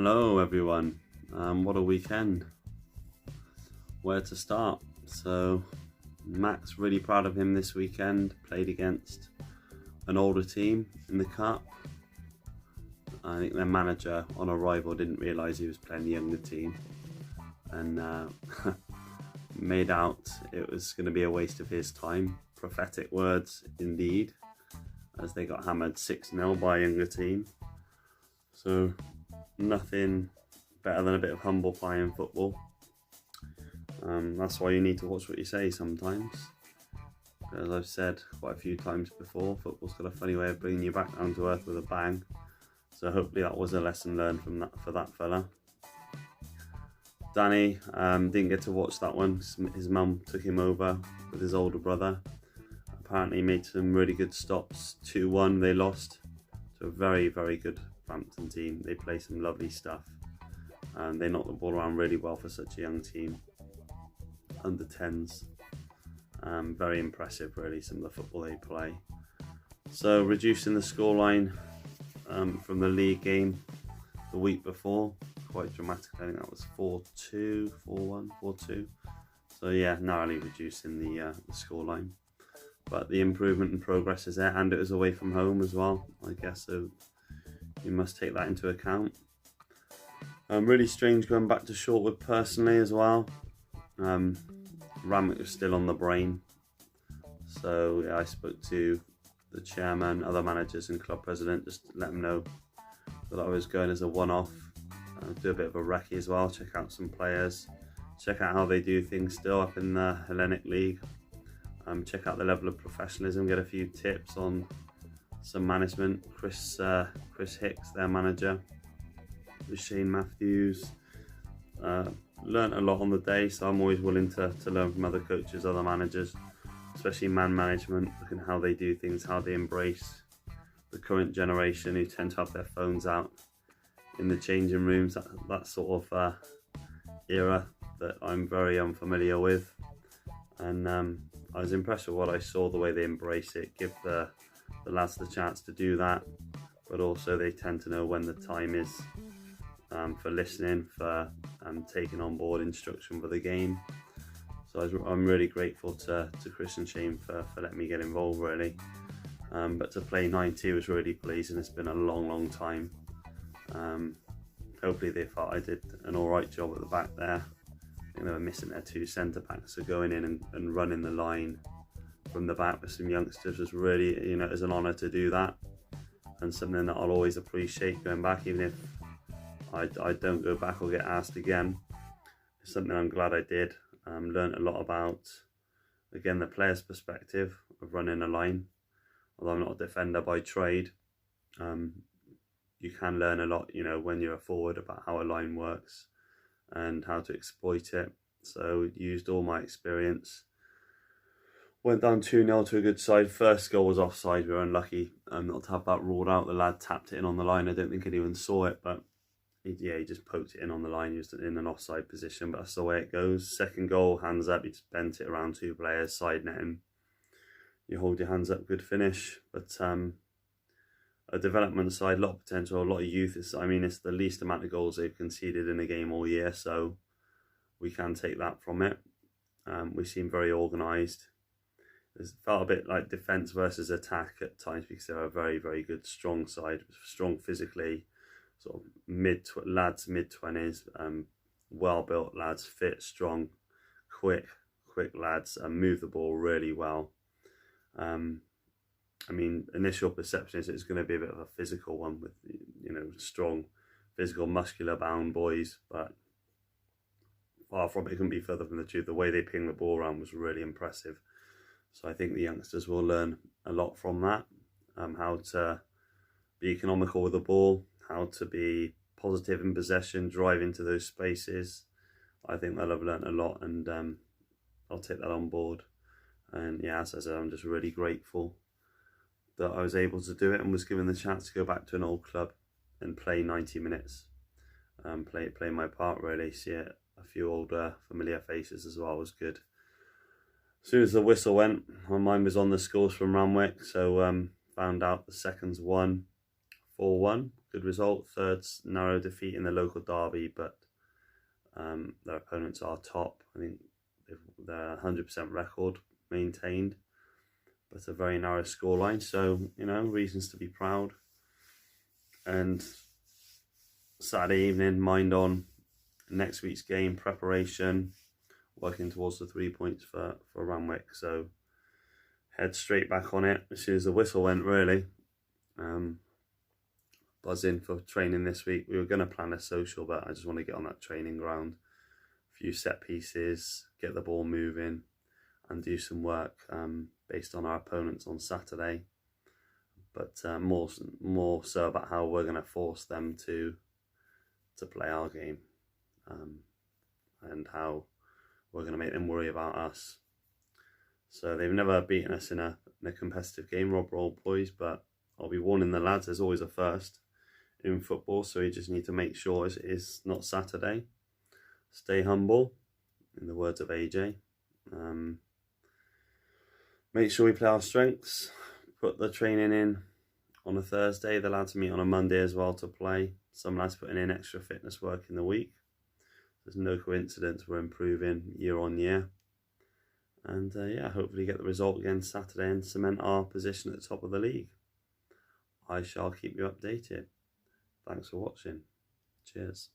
Hello everyone, what a weekend. Where to start? So Max, really proud of him this weekend. Played against an older team in the cup. I think their manager on arrival didn't realise he was playing the younger team and made out it was going to be a waste of his time. Prophetic words indeed, as they got hammered 6-0 by a younger team. So nothing better than a bit of humble pie in football. That's why you need to watch what you say sometimes. As I've said quite a few times before, football's got a funny way of bringing you back down to earth with a bang. So hopefully that was a lesson learned from that for that fella. Danny didn't get to watch that one. His mum took him over with his older brother. Apparently he made some really good stops. 2-1 they lost to a very, very good Hampton team. They play some lovely stuff and they knock the ball around really well for such a young team. Under 10s. Very impressive really, some of the football they play. So reducing the scoreline from the league game the week before, quite dramatic. I think that was 4-2, 4-1, 4-2. So yeah, narrowly reducing the scoreline. But the improvement and progress is there, and it was away from home as well, I guess, so you must take that into account. Really strange going back to Shortwood personally as well. Ramwick was still on the brain. So yeah, I spoke to the chairman, other managers and club president, just to let them know that I was going as a one-off. Do a bit of a recce as well, check out some players, check out how they do things still up in the Hellenic League. Check out the level of professionalism, get a few tips on some management. Chris Hicks, their manager, with Shane Matthews. Learned a lot on the day, so I'm always willing to learn from other coaches, other managers, especially man management, looking at how they do things, how they embrace the current generation who tend to have their phones out in the changing rooms, that sort of era that I'm very unfamiliar with. And I was impressed with what I saw, the way they embrace it, give the lads the chance to do that, but also they tend to know when the time is for listening, for taking on board instruction for the game. So I'm really grateful to Chris and Shane for letting me get involved really. But to play 90 was really pleasing. It's been a long time. Hopefully they thought I did an alright job at the back there. I think they were missing their 2 centre backs, so going in and running the line from the back with some youngsters was really, it was an honour to do that, and something that I'll always appreciate going back, even if I don't go back or get asked again. It's something I'm glad I did. Learned a lot about, again, the player's perspective of running a line. Although I'm not a defender by trade, you can learn a lot, when you're a forward, about how a line works and how to exploit it. So used all my experience. Went down 2-0 to a good side. First goal was offside. We were unlucky not to have that ruled out. The lad tapped it in on the line. I don't think anyone saw it, but he just poked it in on the line. He was in an offside position, but that's the way it goes. Second goal, hands up. He just bent it around 2 players, side netting. You hold your hands up, good finish. But a development side, a lot of potential, a lot of youth. It's the least amount of goals they've conceded in a game all year, so we can take that from it. We seem very organised. It felt a bit like defence versus attack at times, because they're a very, very good, strong side, strong physically, sort of mid-20s, well-built lads, fit, strong, quick lads, and move the ball really well. Initial perception is it's going to be a bit of a physical one with, strong, physical, muscular bound boys, but far from it, couldn't be further from the truth. The way they pinged the ball around was really impressive. So I think the youngsters will learn a lot from that, how to be economical with the ball, how to be positive in possession, drive into those spaces. I think they'll have learned a lot, and I'll take that on board. And yeah, as I said, I'm just really grateful that I was able to do it and was given the chance to go back to an old club and play 90 minutes, play my part really. See a few older familiar faces as well was good. As soon as the whistle went, my mind was on the scores from Ramwick, so found out the seconds won 4-1, good result. Third narrow defeat in the local derby, but their opponents are top. I think their 100% record maintained, but a very narrow scoreline. So, you know, reasons to be proud. And Saturday evening, mind on next week's game preparation, working towards the 3 points for Randwick. So head straight back on it as soon as the whistle went, really. Buzzing for training this week. We were going to plan a social, but I just want to get on that training ground. A few set pieces, get the ball moving, and do some work based on our opponents on Saturday. But more so about how we're going to force them to play our game, and how we're going to make them worry about us. So they've never beaten us in a competitive game, Rob Roll boys, but I'll be warning the lads, there's always a first in football, so you just need to make sure it is not Saturday. Stay humble, in the words of AJ. Make sure we play our strengths, put the training in on a Thursday. The lads meet on a Monday as well to play. Some lads putting in extra fitness work in the week. There's no coincidence we're improving year on year. And yeah, hopefully get the result again Saturday and cement our position at the top of the league. I shall keep you updated. Thanks for watching. Cheers.